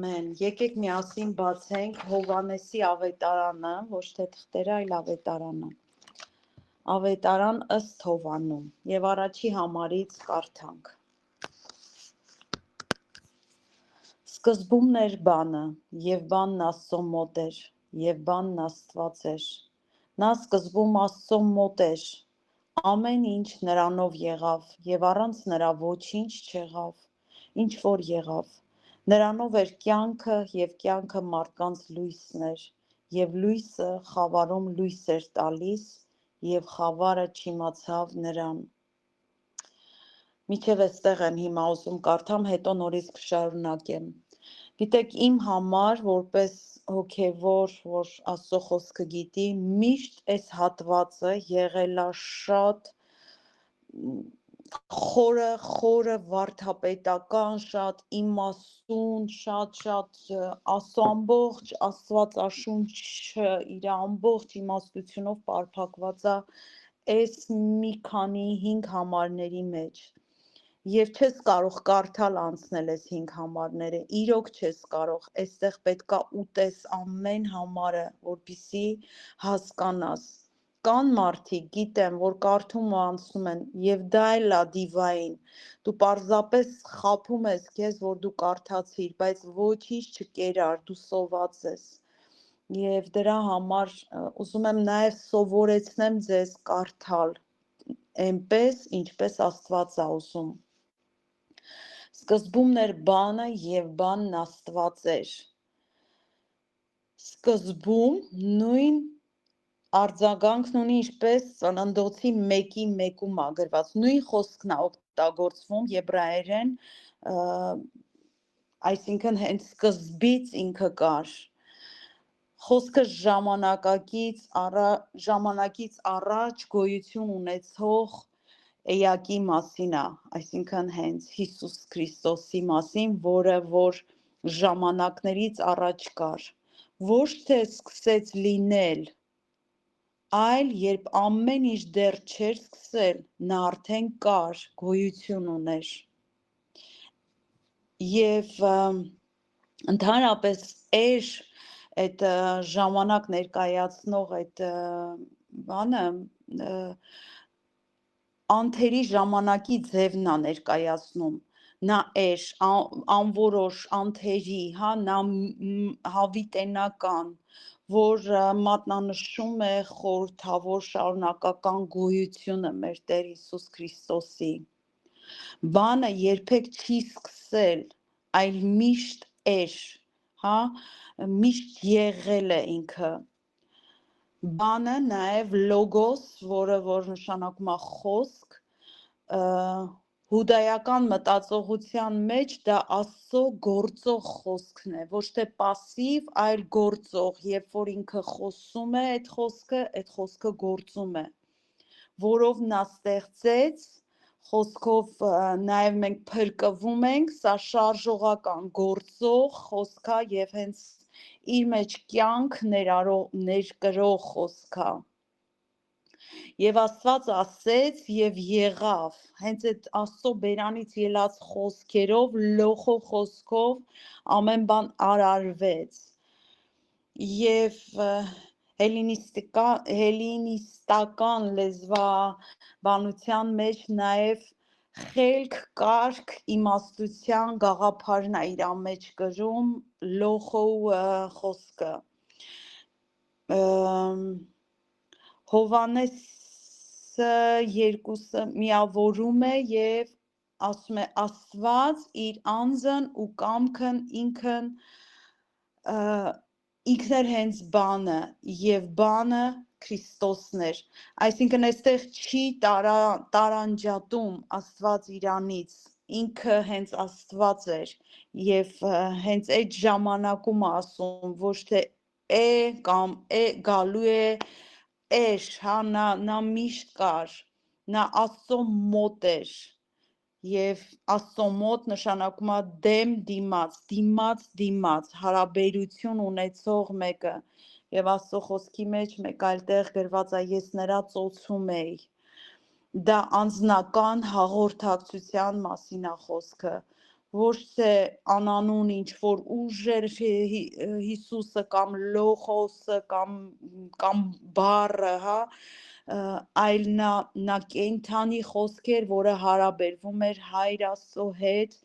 Ամեն, եկեք միասին բացենք Հովհաննեսի ավետարանը, ոչ թե թղթերը, այլ ավետարանը։ Ավետարան ըստ Հովհաննու եւ առաջի համարից կարդանք։ Սկզբումն էր բանը, եւ բանն Աստծո մոտ էր, եւ բանն Աստված էր։ Նա սկզբում Աստծո մոտ էր, ամեն ինչ նրանով եղավ, եւ առանց նրա ոչինչ չեղավ, ինչ որ եղավ։ Նրանով էր կյանքը եւ կյանքը մարդկանց լույսն էր, եւ լույսը խավարում լույս էր տալիս, եւ խավարը չիմացավ նրան։ Միջև այստեղ եմ հիմա ուզում կարդամ, հետո նորից կշարունակեմ։ Գիտեք, իմ համար, որպես հոգևոր, որ Աստծո խոսքը գիտի, միշտ այս հատվածը եղել է շատ խորը վարդապետական, շատ իմաստուն, շատ Աստծո ամբողջ Աստվածաշունչը իր ամբողջ իմաստությունով պարփակված է այս մի քանի 5 համարների մեջ։ Եվ չես կարող կարդալ անցնել այս 5 համարները, իրոք չես կարող, այստեղ պետքա ուտես ամեն համարը, որպեսզի հասկանաս։ Կան մարդիկ, գիտեմ, որ կարդում ու անցնում են, եւ դա էլ է դիվային։ Դու պարզապես խաբում ես քեզ, որ դու կարդացիր, բայց ոչինչ չկերար, դու սոված ես։ Եվ դրա համար ուզում եմ նաեւ սովորեցնեմ ձեզ կարդալ այնպես, ինչպես Աստված է ուզում։ Սկզբումն էր բանը, եւ բանն Աստված էր։ Սկզբում նույն արձագանքն ունի, ինչպես Ծննդոցի 1:1-ում է գրված, նույն խոսքն է օգտագործվում եբրայերեն, այսինքն հենց սկզբից ինքը կար։ Խոսքը ժամանակից առաջ գոյություն ունեցող էակի մասին է, այսինքն հենց Հիսուս Քրիստոսի մասին, որը որ ժամանակներից առաջ կար, ոչ թե սկսեց լինել, այլ երբ ամեն ինչ դեռ չէր սկսել, նա արդեն կար, գոյություն ուներ։ Եվ ընդհանրապես այդ ժամանակ ներկայացնող այդ բանը անթերի ժամանակի ձևն է ներկայացնում։ Նա անորոշ անթերի, նա հավիտենական, որ մատնանշում է խորհրդավոր շարունակական գոյությունը մեր Տեր Հիսուս Քրիստոսի։ Բանը երբեք չի սկսել, այլ միշտ էր, միշտ եղել է ինքը։ Բանը նաև լոգոս, որը որ նշանակում է խոսք, հուդայական մտածողության մեջ դա Աստծո գործող խոսքն է, ոչ թե пассив, այլ գործող, երբ որ ինքը խոսում է այդ խոսքը գործում է, որով նա ստեղծեց, խոսքով նաև մենք փրկվում ենք, սա շարժողական գործող խոսք է եւ հենց իր մեջ կյանք ներկրող խոսք է։ Եվ Աստված ասեց եւ եղավ, հենց այդ Աստծո բերանից ելած խոսքերով, լոխով խոսքով ամեն բան արարվեց։ Եվ հելինիստական լեզվաբանության մեջ նաև խելք, կարգ, իմաստության գաղափարն է իր մեջ կրում լոխո խոսքը։ Հովհաննեսը երկուսը միավորում է եւ ասում է Աստված իր անձն ու կամքն ինքն էր հենց բանը եւ բանը Քրիստոսն էր, այսինքն այստեղ չի տարանջատում Աստված իրանից, ինքը հենց Աստված էր եւ հենց այդ ժամանակում ասում ոչ թե կամ գալու է նա միշտ կար, նա Աստծո մոտ էր եւ Աստծո մոտ նշանակում է դեմ դիմաց, հարաբերություն ունեցող մեկը եւ Աստծո խոսքի մեջ մեկ այլ տեղ գրված է ես նրա ծոցում էի, դա անձնական հաղորդակցության մասին է խոսքը, ոչ թե անանուն ինչ որ ուժեր Հիսուսը կամ լոխոսը կամ բառը, հա, այլ նա կենդանի խոսք էր, որը հարաբերվում էր Հայր Աստծո հետ,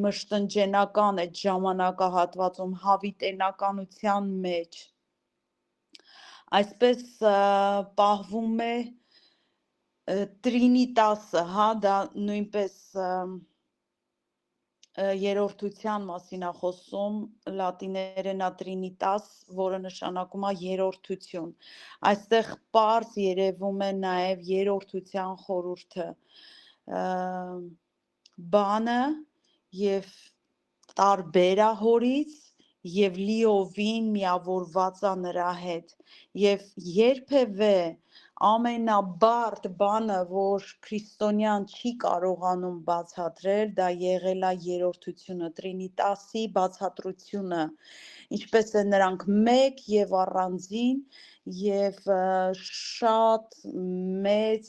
մշտնջենական այդ ժամանակահատվածում հավիտենականության մեջ, այսպես պահվում է Տրինիտասը, հա, դա նույնպես երրորդության մասին է խոսում, լատիներենա տրինիտաս, որը նշանակում է երրորդություն։ Այստեղ պարզ երևում է նաև երրորդության խորհուրդը, բանը եւ տարբեր է հորից եւ լիովին միավորված է նրա հետ եւ երբևէ ամենաբարդ բանը, որ քրիստոնյան չի կարողանում բացատրել, դա եղել է երրորդությունը, Տրինիտասի բացատրությունը, ինչպես է նրանք մեկ եւ առանձին եւ շատ մեծ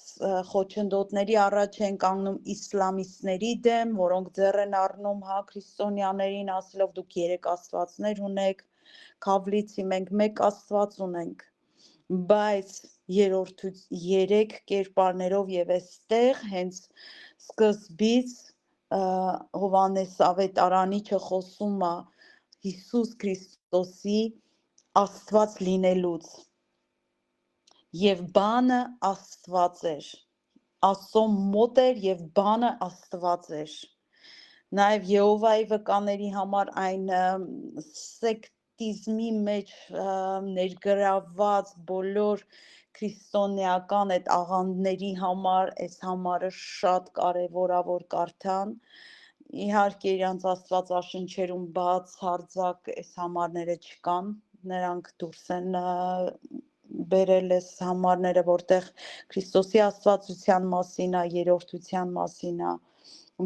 խոչընդոտների առաջ են կանգնում իսլամիստների դեմ, որոնք ձեռ են առնում հա քրիստոնյաներին, ասելով դուք երեք աստվածներ ունեք, Քավլիցի մենք մեկ աստված ունենք, բայց երեք կերպարներով եւ այստեղ հենց սկզբից Հովանես Ավետարանիչը խոսում է Հիսուս Քրիստոսի Աստված լինելուց եւ բանը Աստված էր, Աստծո մոտ էր եւ բանը Աստված էր, նաեւ Եհովայի վկաների համար այն սեկտիզմի մեջ ներգրավված բոլոր քրիստոնեական այդ աղանդների համար այս համարը շատ կարևոր է որ կարդան, իհարկե իրանց աստվածաշնչերում բացարձակ այս համարները չկան, նրանք դուրս են բերել այս համարները, որտեղ Քրիստոսի աստվածության մասին է, երրորդության մասին է,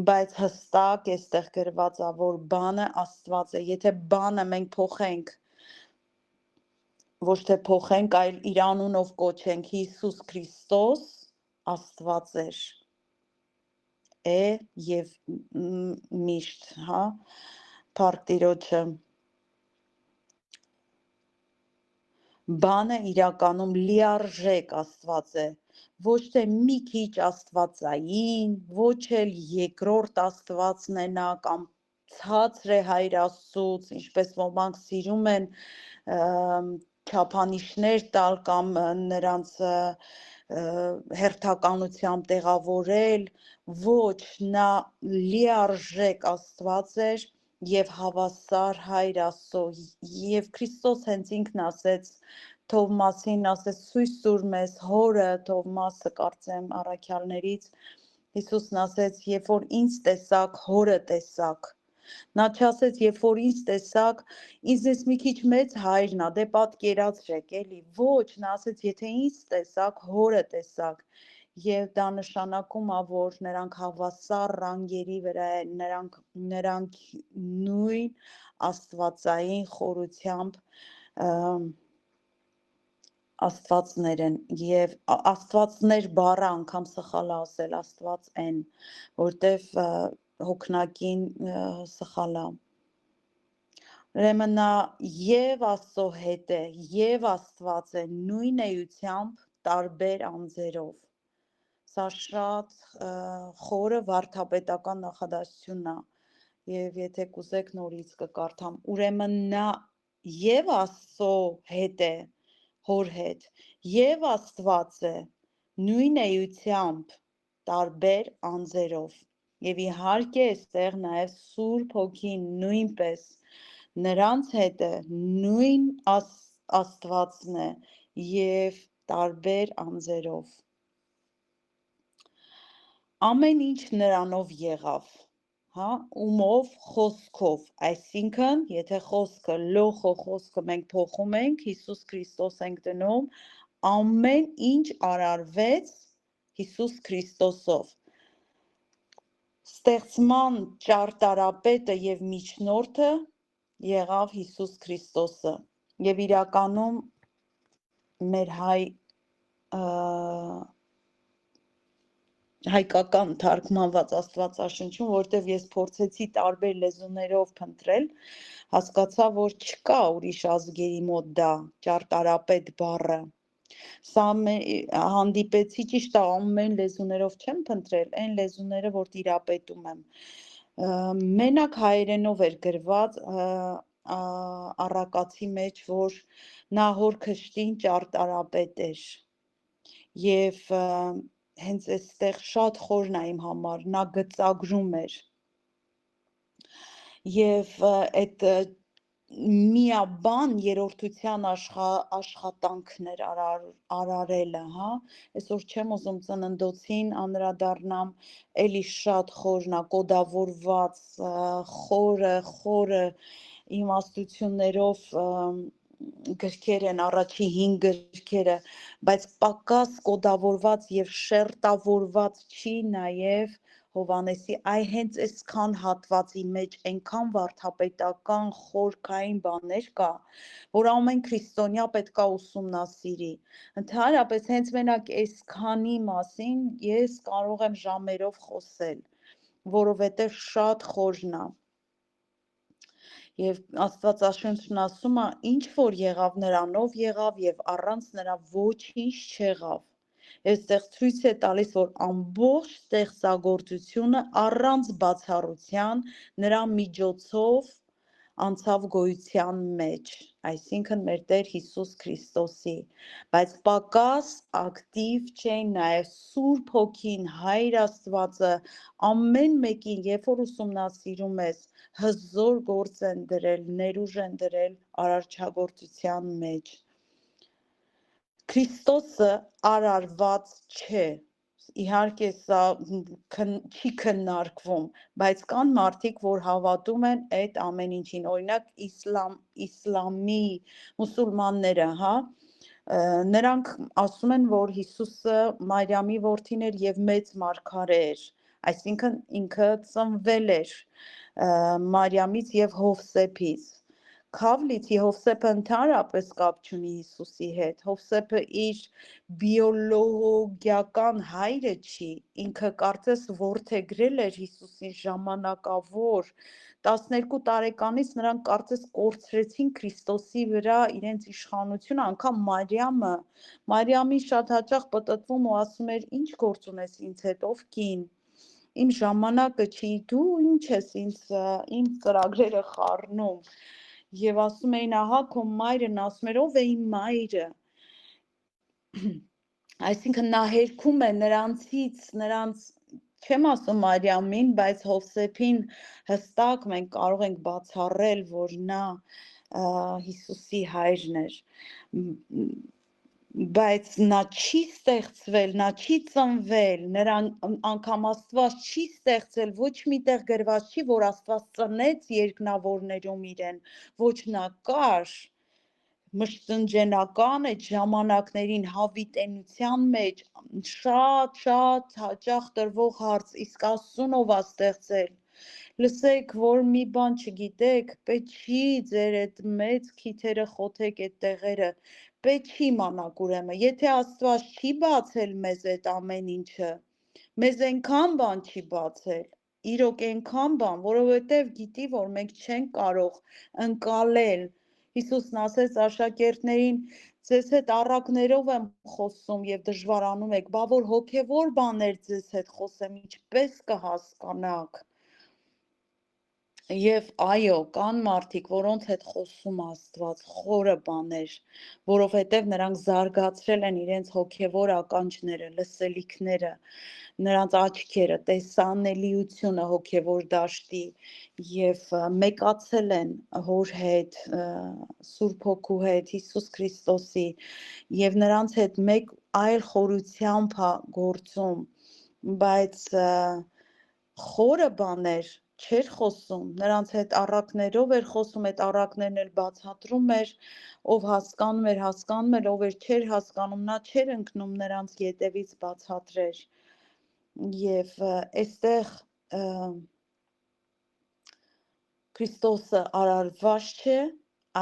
բայց հստակ էստեղ գրված է, որ բանը Աստված է, եթե բանը մենք փոխենք, ոչ թե փոխենք, այլ իր անունով կոչենք Հիսուս Քրիստոս, Աստված էր, եւ միշտ, հա, Փառք Տիրոջը, բանը իրականում լիարժեք Աստված է, ոչ թե մի քիչ աստվածային, ոչ էլ երկրորդ Աստվածն է նա կամ ցածր է Հայր Աստծուց, ինչպես ոմանք սիրում են չափանիշներ տալ կամ նրանց հերթականությամբ տեղավորել, ոչ, նա լիարժեք Աստված էր եւ հավասար Հայր Աստծո եւ Քրիստոս հենց ինքն ասեց Թովմասին, ասեց ցույց տուր մեզ հորը, Թովմասը կարծեմ առաքյալներից, Հիսուսն ասեց, երբ որ ինձ տեսաք, հորը տեսաք, նա չասեց, երբ որ ինձ տեսաք, ինձնից մի քիչ մեծ հայրն է, դե պատկերացրեք, էլի, ոչ, նա ասեց, եթե ինձ տեսաք, հորը տեսաք, եւ դա նշանակում է, որ նրանք հավասար ռանգերի վրա են, նրանք նույն աստվածային խորությամբ աստվածներ են եւ աստվածներ բառը անգամ սխալ է ասել, աստված են, որտեվ հոգնակին սխալ է, ուրեմն նա եւ Աստծո հետ է, եւ Աստված է նույն էությամբ տարբեր անձերով, սա շատ խորը վարդապետական նախադասություն է եւ եթե կուզեք նորից կկարդամ, ուրեմն նա եւ Աստծո հետ է, հոր հետ, եւ Աստված է նույն էությամբ տարբեր անձերով եւ իհարկե այստեղ նաեւ Սուրբ Հոգին նույնպես նրանց հետ է նույն Աստվածն է եւ տարբեր անձերով ամեն ինչ նրանով եղավ, հա, ումով, խոսքով, այսինքն, եթե խոսքը, լոխո խոսքը մենք փոխում ենք, Հիսուս Քրիստոս ենք դնում, ամեն ինչ արարվեց Հիսուս Քրիստոսով, ստեղծման ճարտարապետը եւ միջնորդը եղավ Հիսուս Քրիստոսը եւ իրականում մեր հայ հայկական թարգմանված Աստվածաշնչում, որտեղ ես փորձեցի տարբեր լեզուներով փնտրել, հասկացա, որ չկա ուրիշ ազգերի մոտ դա ճարտարապետ բառը։ Սա հանդիպեցի ճիշտ է, ամեն լեզուներով չեմ փնտրել, այն լեզուները, որ տիրապետում եմ։ Մենակ հայերենով էր գրված առակացի մեջ, որ Նահոր Քշտին ճարտարապետ էր, եւ հենց այստեղ շատ խորն է իմ համար, նա գծագրում էր, եւ այդ միաբան երրորդության աշխատանքն էր արարելը, հա, այսօր չեմ ուզում ծննդոցին անդրադառնամ, էլի շատ խորն է, կոդավորված, խորը իմաստություններով գրքեր են, առաջի 5 գրքերը, բայց պակաս կոդավորված եւ շերտավորված չի նաեւ Հովանեսի, այ հենց այսքան հատվածի մեջ այնքան վարդապետական խորքային բաներ կա, որ ամեն քրիստոնյա պետք է ուսումնասիրի։ Ընդհանրապես հենց մենակ այսքանի մասին ես կարող եմ ժամերով խոսել, որովհետեւ շատ խորն է։ Եվ Աստվածաշունչն ասում է, ինչ որ եղավ նրանով եղավ եւ առանց նրա ոչինչ չեղավ։ Այստեղ ցույց է տալիս, որ ամբողջ ստեղծագործությունը առանց բացառության նրա միջոցով անցավ գոյության մեջ, այսինքն մեր Տեր Հիսուս Քրիստոսի, բայց պակաս ակտիվ չէին նաև Սուրբ Հոգին, Հայր Աստվածը, ամեն մեկին, երբ որ ուսումնասիրում ես, հզոր գործ են դրել, ներուժ են դրել արարչագործության մեջ։ Քրիստոսը արարված չէ, իհարկե սա չի քննարկվում, բայց կան մարդիկ, որ հավատում են այդ ամեն ինչին, օրինակ իսլամի մուսուլմանները, հա, նրանք ասում են, որ Հիսուսը Մարիամի որդին էր եւ մեծ մարգարե էր, այսինքն ինքը ծնվել էր Մարիամից եւ Հովսեփից։ Քավլիցի Հովսեփը ընդհանրապես կապ չունի Հիսուսի հետ, Հովսեփը իր բիոլոգիական հայրը չի, ինքը կարծես որդեգրել էր Հիսուսին ժամանակավոր, 12 տարեկանից նրանք կարծես կորցրեցին Քրիստոսի վրա իրենց իշխանությունը, անգամ Մարիամին շատ հաճախ պտտվում ու ասում էր, ինչ գործ ունես ինձ հետ, ով կին, իմ ժամանակը չի, դու ինչ ես իմ ծրագրերը խառնում, եւ ասում էին, ահա քո մայրն, ասում էր, ով է իմ մայրը, այսինքն նա հերքում է նրանց չեմ ասում Մարիամին, բայց Հովսեփին հստակ մենք կարող ենք բացառել, որ նա Հիսուսի հայրն էր, բայց նա չի ստեղծվել, նա չի ծնվել, նրան անգամ Աստված չի ստեղծել, ոչ միտեղ գրված չի, որ Աստված ծնեց երկնավորներում իրեն, ոչ նա կար, մշտնջենական այդ ժամանակներին հավիտենության մեջ շատ հաճախ տրվող հարց, իսկ Աստծուն ով է ստեղծել, լսեք, որ մի բան չգիտեք, պետք չի ձեր այդ մեծ քիթերը խոթեք այդ տեղերը, պետք չի իմանաք ուրեմն, եթե Աստված չի բացել մեզ այդ ամեն ինչը, մեզ այնքան բան չի բացել, իրոք այնքան բան, որովհետև գիտի, որ մենք չենք կարող ընկալել, Հիսուսն ասեց աշակերտներին, ձեզ հետ առակներով եմ խոսում եւ դժվարանում եք, բա որ հոգեվոր բաներ ձեզ հետ խոսեմ, ինչպես կհասկանաք, Եվ այո, կան մարդիկ, որոնց հետ խոսում Աստված, խորը բաներ, որովհետև նրանք զարգացրել են իրենց հոգևոր ականջները, լսելիքները, նրանց աչքերը, տեսանելիությունը հոգևոր դաշտի եւ մեկացել են Հոր հետ, Սուրբ Հոգու հետ, Հիսուս Քրիստոսի եւ նրանց հետ մեկ այլ խորությամբ գործում, բայց խորը բաներ չէր խոսում, նրանց հետ առակներով էր խոսում, այդ առակներն էլ բացատրում էր, ով հասկանում էր, ով էր չէր հասկանում, նա չէր ընկնում նրանց ետևից բացատրեր, եւ այստեղ Քրիստոսը արարված չէ,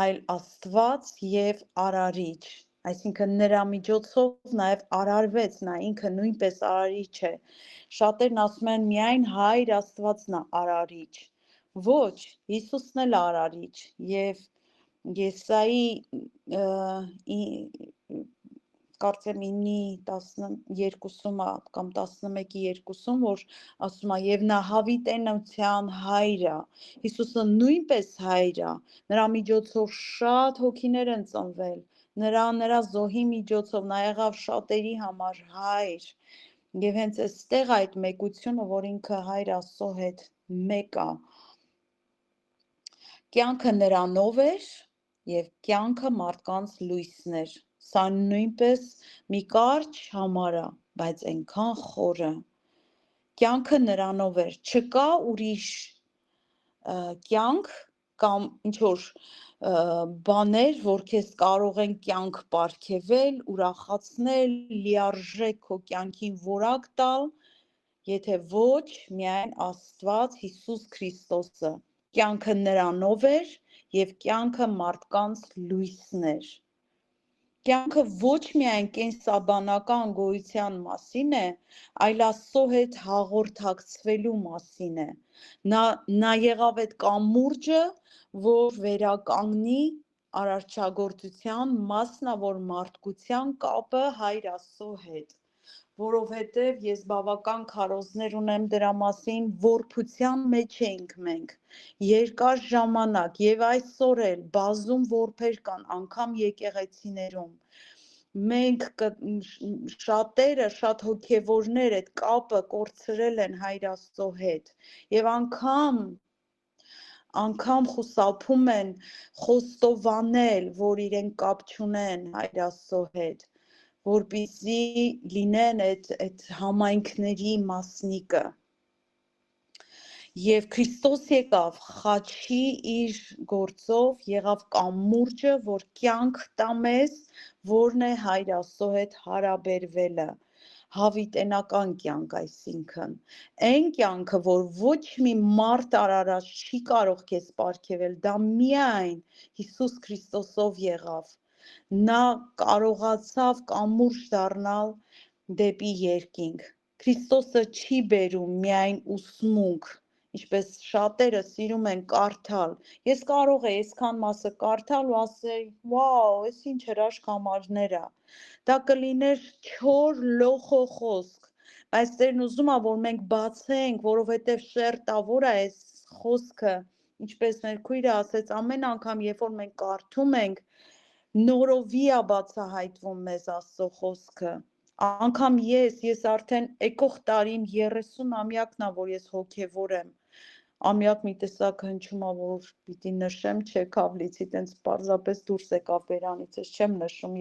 այլ Աստված եւ արարիչ, Այսինքն նրա միջոցով նաև արարվեց, նա ինքը նույնպես արարիչ է։ Շատերն ասում են միայն Հայր Աստվածն է արարիչ։ Ոչ, Հիսուսն էլ արարիչ եւ Եսայի կարծեմ 9:12-ում կամ 11:2-ում, որ ասում է եւ նա հավիտենության հայր է։ Հիսուսը նույնպես հայր է, նրա միջոցով շատ հոգիներ են ծնվել, նրա զոհի միջոցով նա եղավ շատերի համար հայր։ Եվ հենց այստեղ այդ մեկությունը, որ ինքը Հայր Աստծո հետ մեկ է, կյանքը նրանով էր եւ կյանքը մարդկանց լույսն էր։ Սա նույնպես մի կարճ համար է, բայց այնքան խորը։ Կյանքը նրանով էր, չկա ուրիշ կյանք կամ ինչ որ բաներ, որ քեզ կարող են կյանք պարգևել, ուրախացնել, լիարժեք քո կյանքին որակ տալ, եթե ոչ միայն Աստված Հիսուս Քրիստոսը։ Կյանքը նրանով էր եւ կյանքը մարդկանց լույսն էր։ Կյանքը ոչ միայն կենսաբանական գոյության մասին է, այլ Աստծո հետ հաղորդակցվելու մասին է։ Նա եղավ այդ կամուրջը, որ վերականգնի արարչագործության մասնավոր մարդկության կապը Հայր Աստծո հետ, որովհետև ես բավական քարոզներ ունեմ դրա մասին, որբության մեջ էինք մենք, երկար ժամանակ եւ այսօր էլ բազում որբեր կան, անգամ եկեղեցիներում։ Մենք շատերը, շատ հոգևորներ այդ կապը կորցրել են Հայր Աստծո հետ եւ անգամ խուսափում են խոստովանել, որ իրենք կապ չունեն Հայր Աստծո հետ, որպեսզի լինեն այդ համայնքների մասնիկը։ Եվ Քրիստոս եկավ խաչի իր գործով, եղավ կամուրջը, որ կյանք տա մեզ, որն է Հայր Աստծո հետ հարաբերվելը, հավիտենական կյանք, այսինքն այն կյանքը, որ ոչ մի մարդ արարած չի կարող քեզ պարգևել, դա միայն Հիսուս Քրիստոսով եղավ։ Նա կարողացավ կամուրջ դառնալ դեպի երկինք։ Քրիստոսը չի բերում միայն ուսմունք, ինչպես շատերը սիրում են կարդալ։ Ես կարող եմ այսքան մասը կարդալ ու ասել, «Վաու, այս ինչ հրաշք համարներ է»։ Դա կլիներ չոր լոխո խոսք, բայց Տերն ուզում է, որ մենք բացենք, որովհետև շերտավոր է այս խոսքը, ինչպես մեր քույրը ասեց, ամեն անգամ, երբ որ մենք կարդում ենք, նորովի է բացահայտվում մեզ Աստծո խոսքը։ Անգամ ես արդեն եկող տարին 30-ամյակն է, որ ես հոգևոր եմ։ Ամյակ մի տեսակ հնչում է, որ պիտի նշեմ, չէ, Քավլիցի տենց պարզապես դուրս եկավ բերանից, ես չեմ նշում,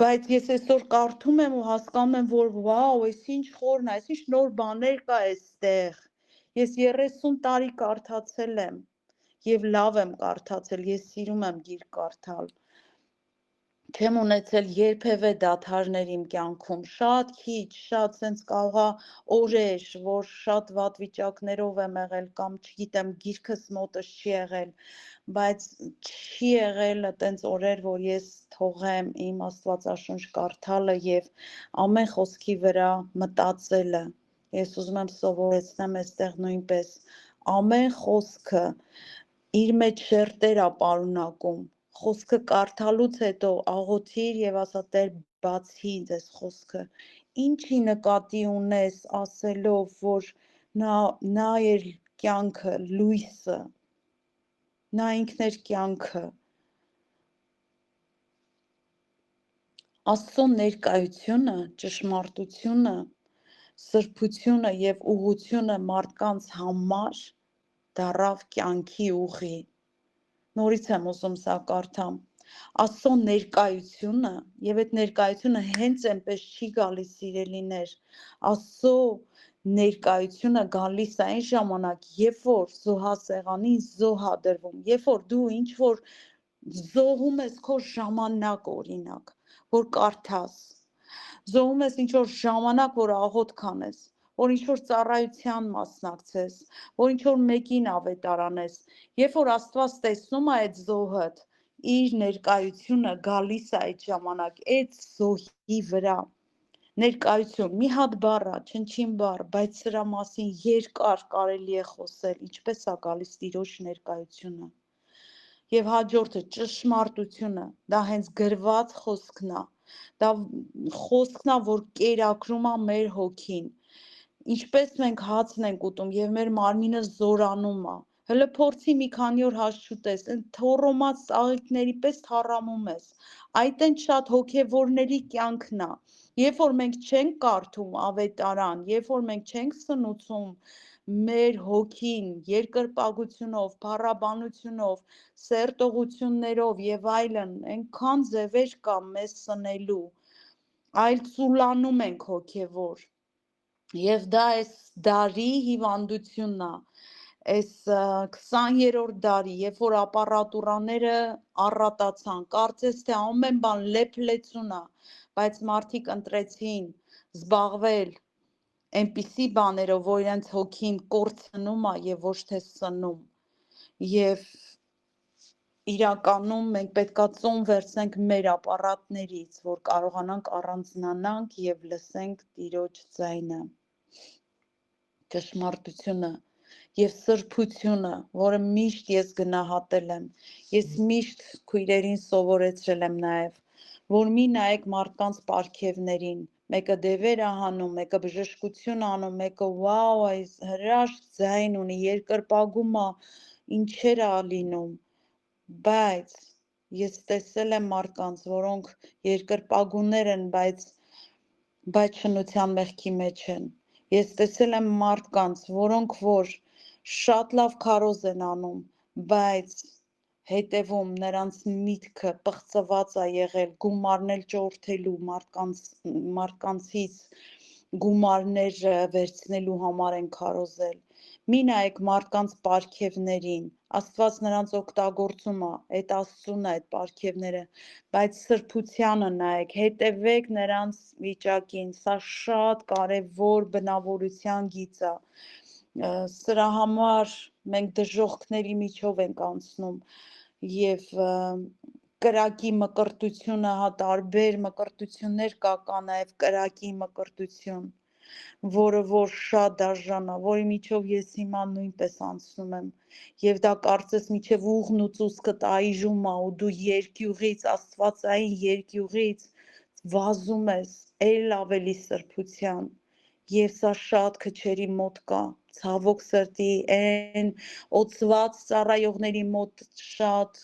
բայց ես այսօր կարդում եմ ու հասկանում եմ, որ վաու, այս ինչ խորն է, այս ինչ նոր բաներ կա այստեղ։ Ես 30 տարի կարդացել եմ եւ լավ եմ կարդացել, ես սիրում եմ գիրք կարդալ։ Չեմ ունեցել երբևէ դադարներ իմ կյանքում, շատ քիչ, շատ սենց կարողա օրեր, որ շատ վատ վիճակներով եմ եղել կամ չգիտեմ, գիրքս մոտս չի եղել, բայց չի եղել այտենց օրեր, որ ես թողեմ իմ Աստվածաշունչ կարդալը եւ ամեն խոսքի վրա մտածելը։ Ես ուզում եմ սովորեցնեմ այստեղ նույնպես ամեն խոսքը իր մեջ շերտեր է պարունակում։ Խոսքը կարդալուց հետո աղոթիր եւ ասա Տեր բացի ինձ այս խոսքը։ Ինչի նկատի ունես ասելով, որ նա էր կյանքը, լույսը։ Նա ինքն էր կյանքը։ Աստծո ներկայությունը, ճշմարտությունը, սրբությունը եւ ուղղությունը մարդկանց համար դառավ կյանքի ուղի։ Նորից եմ ուզում սա կարդամ։ Աստծո ներկայությունը եւ այդ ներկայությունը հենց այնպես չի գալիս սիրելիներ։ Աստծո ներկայությունը գալիս է այն ժամանակ, երբ որ զոհասեղանին զոհ է դրվում, երբ որ դու ինչ որ զոհում ես քո ժամանակ, օրինակ, որ կարդաս, զոհում ես ինչ որ ժամանակ, որ աղոթ կանես, որ ինչ որ ծառայության մասնակցես, որ ինչ որ մեկին ավետարանես, երբ որ Աստված տեսնում է այդ զոհդ, իր ներկայությունը գալիս է այդ ժամանակ այդ զոհի վրա ներկայություն մի հատ բառ է չնչին բառ բայց սրա մասին երկար կարելի է խոսել ինչպես է գալիս Տիրոջ ներկայությունը եւ հաջորդը ճշմարտությունը դա հենց գրված խոսքն է դա խոսքն է որ կերակրում է մեր հոգին ինչպես մենք հացն ենք ուտում եւ մեր մարմինը զորանում է Հələ փորձի մի քանի օր հաշ չուտես, այն թոռոմած ծաղիկների պես թառամում ես։ Այդ այն շատ հոգևորների կյանքն է։ Երբ որ մենք չենք կարդում ավետարան, երբ որ մենք չենք սնուցում մեր հոգին երկրպագությունով, փառաբանությունով, սերտողություններով եւ այլն, այնքան ձևեր կա մեզ սնելու, այլ ծուլանում ենք հոգևոր։ Եվ դա այս դարի հիվանդությունն է։ Այս 20-րդ դարի, երբ որ ապարատուրաները առատացան, կարծես թե ամեն բան լեփլեցուն է, բայց մարդիկ ընտրեցին զբաղվել այնպիսի բաներով, որ իրենց հոգին կորցնում է եւ ոչ թե սնում։ Եվ իրականում մենք պետքա ծոմ վերցնենք մեր ապարատներից, որ կարողանանք առանձնանանք եւ լսենք Տիրոջ ձայնը։ Ճշմարտությունը Եվ սրբությունը, որը միշտ ես գնահատել եմ, ես միշտ քույրերին սովորեցրել եմ նաև, որ մի նայեք մարդկանց պարգևներին, մեկը դևեր է հանում, մեկը բժշկություն անում, մեկը վաու, այս հրաշք ձայն ունի, երկրպագում է, ինչեր է լինում, բայց ես տեսել եմ մարդկանց, որոնք երկրպագուներ են, բայց շնության մեղքի մեջ են։ Ես տեսել եմ մարդկանց, որոնք որ շատ լավ քարոզ են անում, բայց հետևում նրանց միտքը պղծված է եղել գումարներ ճորթելու մարդկանցից գումարներ վերցնելու համար են քարոզել։ Մի նայեք մարդկանց պարգևներին, Աստված նրանց օգտագործում է, այդ Աստծուն է այդ պարգևները, բայց սրբությանը նայեք, հետևեք նրանց վիճակին, սա շատ կարևոր բնավորության գիծ է։ Սրա համար մենք դժոխքների միջով ենք անցնում եւ կրակի մկրտությունը, հա տարբեր մկրտություններ կա նաեւ կրակի մկրտություն, որը որ շատ դաժան է, որի միջով ես հիմա նույնպես անցնում եմ եւ դա կարծես միջև ուղն ու ծուսկը այժում է ու դու երկյուղից աստվածային երկյուղից վազում ես ել ավելի սրբության եւ սա շատ քչերի մոտ կա ցավոք սրտի այն օծված ծառայողների մոտ շատ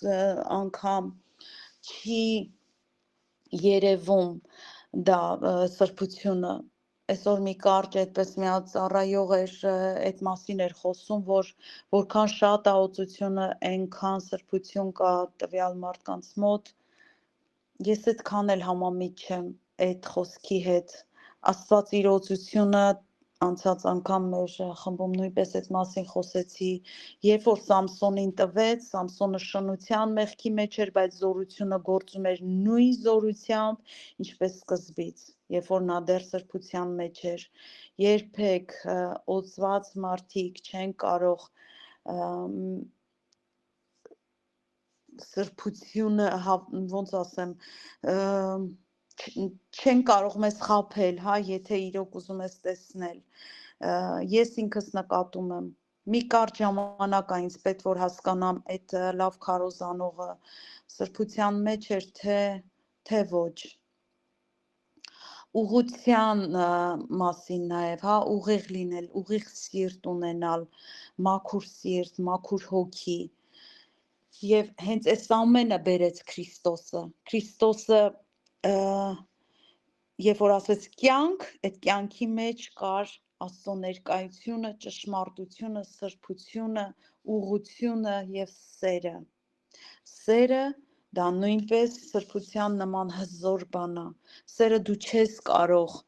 անգամ չի երևում դա սրբությունը այսօր մի կարճ այդպես մի հատ ծառայող էր այդ մասին էր խոսում որ որքան շատ աոծությունը այնքան սրբություն կա տվյալ մարդկանց մոտ ես այդքան էլ համամիտ չեմ այդ խոսքի հետ Աստված իր օծությունը անցած անգամ մեր խմբում նույնպես այդ մասին խոսեցի երբ որ Սամսոնին տվեց Սամսոնը շնության մեղքի մեջ էր բայց զորությունը գործում էր նույն զորությամբ ինչպես սկզբից երբ որ նա դեռ սրբության մեջ էր երբեք օծված մարդիկ չեն կարող սրբությունը ոնց ասեմ չեն կարող մեզ խաբել, հա, եթե իրոք ուզում ես տեսնել։ Ես ինքս նկատում եմ։ Մի կարճ ժամանակ է ինձ պետք որ հասկանամ այդ լավ քարոզանողը սրբության մեջ էր թե ոչ։ Ուղղության մասին նաև, հա, ուղիղ լինել, ուղիղ սիրտ ունենալ, մաքուր սիրտ, մաքուր հոգի։ Եվ հենց այս ամենը բերեց Քրիստոսը։ Քրիստոսը երբ որ ասեց կյանք, այդ կյանքի մեջ կար Աստծո ներկայությունը, ճշմարտությունը, սրբությունը, ուղղությունը եւ սերը։ Սերը դա նույնպես սրբության նման հզոր բան է։ Սերը դու չես կարող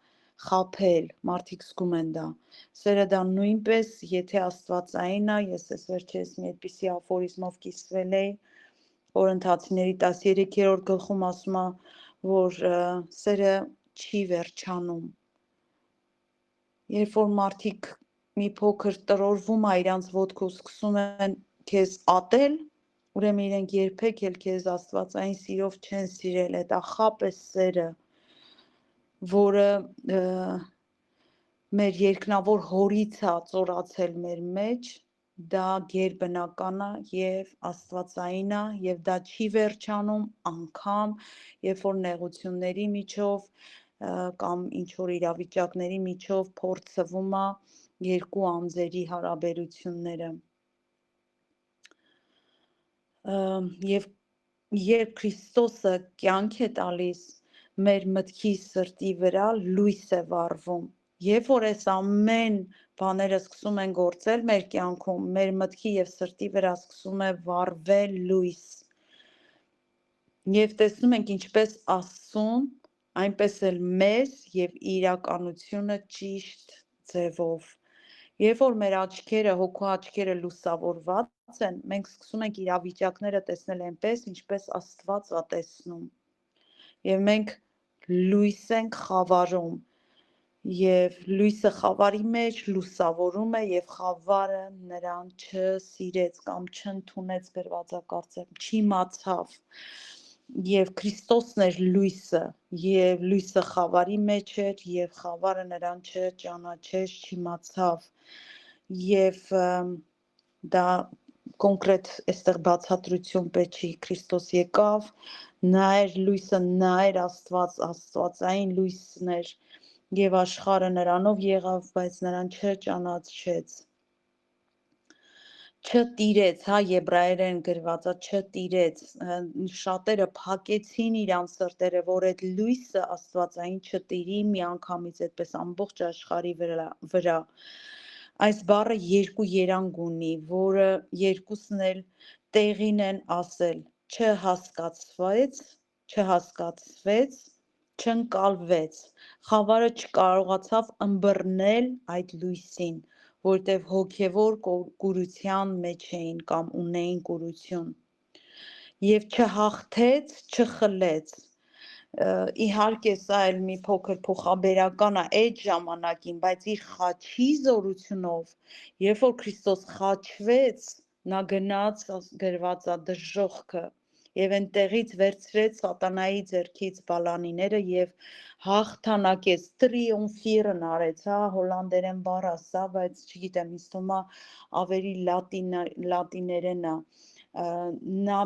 խաբել, մարդիկ զգում են դա։ Սերը դա նույնպես, եթե աստվածային է, ես ես վերջերս մի այդպիսի աֆորիզմով կիսվել էի, որ ընթացիների 13-րդ գլխում ասում է, որ սերը չի վերջանում։ Երբ որ մարդիկ մի փոքր տրորվում է իրանց ոտքը ու սկսում են քեզ ատել, ուրեմն իրենք երբեք էլ քեզ աստվածային սիրով չեն սիրել, այդ ախապ է սերը, որը մեր երկնավոր հորից է ծորացել մեր մեջ, դա գերբնական է եւ աստվածային է եւ դա չի վերջանում անգամ, երբ որ նեղությունների միջով կամ ինչ որ իրավիճակների միջով փորձվում է երկու անձերի հարաբերությունները եւ երբ Քրիստոսը կյանք է տալիս մեր մտքի սրտի վրա լույս է վառվում երբ որ այս ամեն բաները սկսում են գործել մեր կյանքում մեր մտքի եւ սրտի վրա սկսում է վառվել լույս եւ տեսնում ենք ինչպես Աստծուն այնպես էլ մեզ եւ իրականությունը ճիշտ ձևով երբ որ մեր աչքերը հոգու աչքերը լուսավորված են մենք սկսում ենք իրավիճակները տեսնել այնպես ինչպես Աստված է տեսնում եւ մենք լույս ենք խավարում եւ լույսը խավարի մեջ լուսավորում է եւ խավարը նրան չսիրեց կամ չընդունեց գրվածակարծեմ չիմացավ եւ Քրիստոսն էր լույսը եւ լույսը խավարի մեջ էր եւ խավարը նրան չճանաչեց չիմացավ եւ դա կոնկրետ այստեղ բացատրություն պետք չի Քրիստոս եկավ նա էր լույսը նա էր Աստված աստվածային լույսն էր եւ աշխարհը նրանով եղավ բայց նրան չճանաչեց չտիրեց, հա եբրայերեն գրված է չտիրեց, շատերը փակեցին իրանց սրտերը, որ այդ լույսը աստվածային չտիրի միանգամից այդպես ամբողջ աշխարհի վրա։ Այս բառը երկու երանգ ունի, որը երկուսն էլ տեղին են ասել, չհասկացվեց, չընկալվեց, խավարը չկարողացավ ըմբռնել այդ լույսին, որտև հոգևոր կուրության մեջ էին կամ ունեին կուրություն եւ չհաղթեց, չխլեց իհարկե սա էլ մի փոքր փոխաբերական է այդ ժամանակին, բայց իր խաչի զորությունով, երբ որ Քրիստոս խաչվեց, նա գնաց գրված է դժոխքը եւ այնտեղից վերցրեց սատանայի ձեռքից բալանիները եւ հաղթանակեց տրիումֆիրն արեց, հա, հոլանդերեն բառ է սա, բայց չգիտեմ, ինձ թվում է ավելի լատիներեն է, նա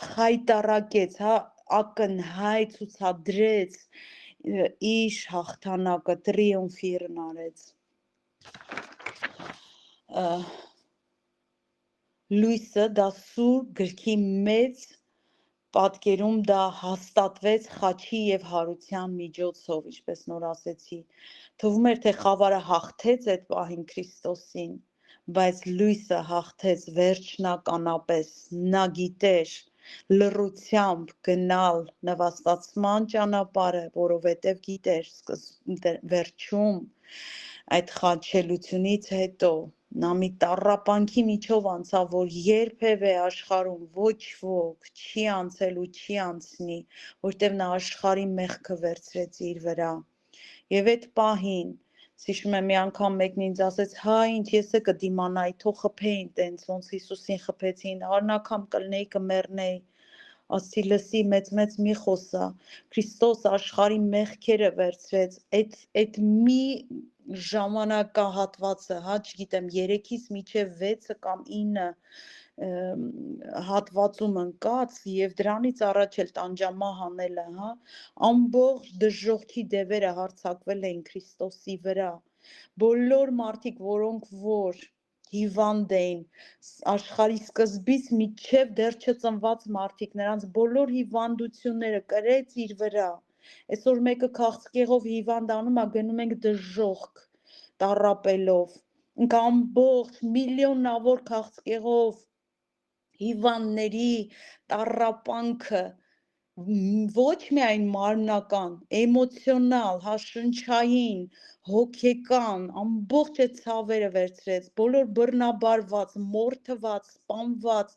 խայտարակեց, հա, ակնհայտ ցուցադրեց իր հաղթանակը տրիումֆիրն արեց լույսը դա սուրբ գրքի մեծ պատկերում դա հաստատվեց խաչի եւ հարության միջոցով, ինչպես նոր ասեցի, թվում էր թե խավարը հաղթեց այդ պահին Քրիստոսին, բայց լույսը հաղթեց վերջնականապես, նա գիտեր լռությամբ գնալ նվաստացման ճանապարհը, որովհետեւ գիտեր վերջում այդ խաչելությունից հետո նա մի տառապանքի միջով անցավ, որ երբևէ աշխարհում ոչ ոք չի անցել ու չի անցնի, որտեղ նա աշխարհի մեղքը վերցրեց իր վրա։ Եվ այդ պահին, հիշում եմ մի անգամ մեկն ինձ ասեց, հա ինչ ես է կդիմանայի, թող խփեին տենց, ոնց Հիսուսին խփեցին, արնաքամ կլնեի կմեռնեի։ Ասի լսի մեծ մի խոսա, Քրիստոս աշխարհի մեղքերը վերցրեց, այդ մի ժամանակահատվածը, հա, չգիտեմ, 3-ից մինչև 6 կամ 9 հատվածում ընկած եւ դրանից առաջ էլ տանջամահ անելը, հա, ամբողջ դժոխքի դևերը հարձակվել էին Քրիստոսի վրա։ Բոլոր մարդիկ, որոնք որ հիվանդ էին, աշխարհի սկզբից մինչև դեռ չծնված մարդիկ, նրանց բոլոր հիվանդությունները կրեց իր վրա։ Այսօր մեկը քաղցկեղով հիվանդանում է, գնում ենք դժոխք տառապելով, ամբողջ միլիոնավոր քաղցկեղով հիվանդների տառապանքը ոչ միայն մարմնական, էմոցիոնալ, հաշնչային, հոգեկան, ամբողջ այդ ցավերը վերցրեց, բոլոր բռնաբարված, մորթված, սպանված,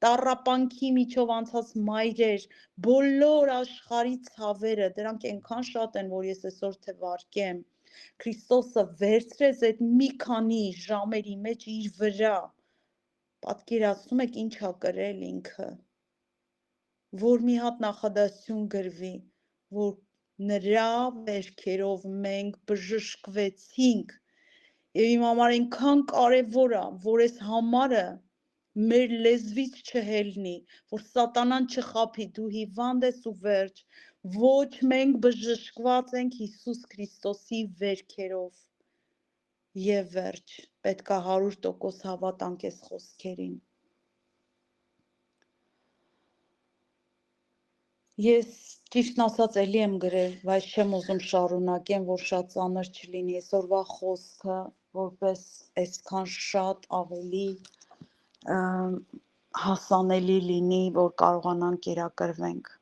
տառապանքի միջով անցած մայրեր, բոլոր աշխարհի ցավերը, դրանք այնքան շատ են, որ ես այսօր թվարկեմ, Քրիստոսը վերցրեց այդ մի քանի ժամերի մեջ իր վրա Պատկերացնում եք ինչ ա կրել ինքը, որ մի հատ նախադասություն գրվի, որ նրա վերքերով մենք բժշկվեցինք, եւ իմ համար այնքան կարեւոր է, որ այս համարը մեր լեզվից չհելնի, որ սատանան չխաբի, դու հիվանդ ես ու վերջ, ոչ մենք բժշկված ենք Հիսուս Քրիստոսի վերքերով եւ վերջ, պետք է 100% հավատանք այս խոսքերին։ Ես ճիշտն ասած էլի եմ գրել, բայց չեմ ուզում շարունակեմ, որ շատ ծանր չլինի այսօրվա խոսքը, որպես այսքան շատ ավելի հասանելի լինի, որ կարողանանք կերակրվենք։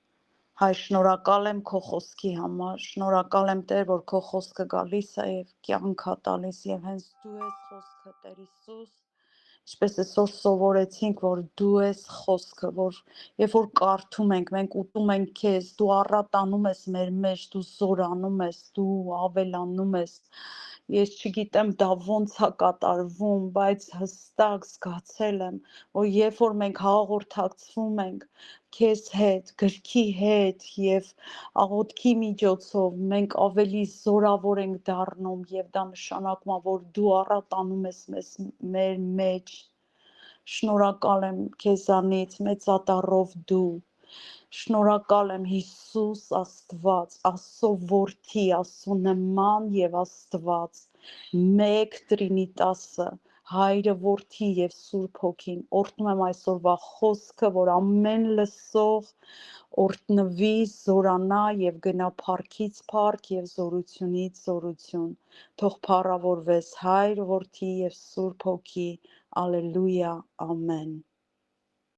Հայր, շնորհակալ եմ քո խոսքի համար, շնորհակալ եմ Տեր, որ քո խոսքը գալիս է եւ կյանք է տալիս եւ հենց դու ես խոսքը, Տեր Հիսուս, ինչպես այսօր սովորեցինք, որ դու ես խոսքը, որ երբ որ կարդում ենք, մենք ուտում ենք քեզ, դու առատանում ես մեր մեջ, դու զորանում ես, դու ավելանում ես։ Ես չգիտեմ դա ոնց է կատարվում, բայց հստակ զգացել եմ, որ երբ որ մենք հաղորդակցվում ենք քեզ հետ, գրքի հետ եւ աղոթքի միջոցով մենք ավելի զորավոր ենք դառնում եւ դա նշանակում է, որ դու առատանում ես մեր մեջ։ Շնորհակալ եմ քեզանից մեծատառով դու։ Շնորհակալ եմ Հիսուս Աստված, Աստծո որդի, Աստծո նման եւ Աստված, մեկ Տրինիտասը, Հայրը, Որդին եւ Սուրբ Հոգին։ Օրհնում եմ այսօրվա խոսքը, որ ամեն լսող օրհնվի, զորանա եւ գնա փառքից փառք եւ զորությունից զորություն։ Թող փառավորվես Հայր, Որդի եւ Սուրբ Հոգի։ Ալելույա, ամեն։